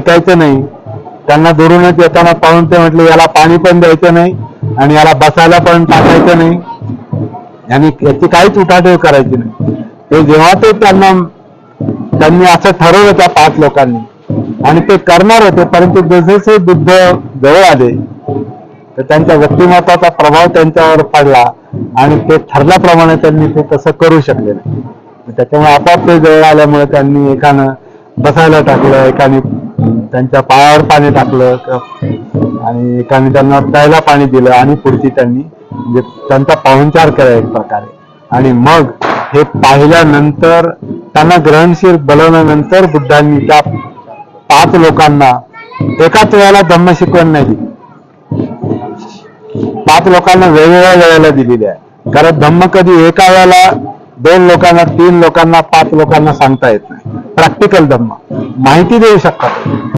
ऐकायचं नाही. त्यांना दुरूनच येताना पाहून ते म्हटले याला पाणी पण द्यायचं नाही आणि याला बसायला पण टाकायचं नाही आणि याची काहीच उठाठेव करायची नाही. ते जेव्हा ते त्यांनी असं ठरवलं त्या 5 लोकांनी आणि ते करणार होते, परंतु जसे बुद्ध जवळ आले तर त्यांच्या व्यक्तिमत्वाचा प्रभाव त्यांच्यावर पडला आणि ते ठरल्याप्रमाणे त्यांनी ते तसं करू शकले नाही. त्याच्यामुळे आपोआप ते जवळ आल्यामुळे त्यांनी एकानं बसायला टाकलं, एकाने त्यांच्या पायावर पाणी टाकलं आणि एकाने त्यांना प्यायला पाणी दिलं आणि पुढची त्यांनी म्हणजे त्यांचा पाहुणचार केला एक प्रकारे. आणि मग हे पाहिल्यानंतर त्यांना ग्रहणशील बनवल्यानंतर बुद्धांनी त्या 5 लोकांना एकाच वेळेला धम्म शिकवण नाही दिली. 5 लोकांना वेगवेगळ्या वेळेला दिलेली आहे. कारण धम्म कधी एका वेळेला 2 लोकांना, 3 लोकांना, 5 लोकांना सांगता येत नाही. प्रॅक्टिकल धम्म माहिती देऊ शकतात.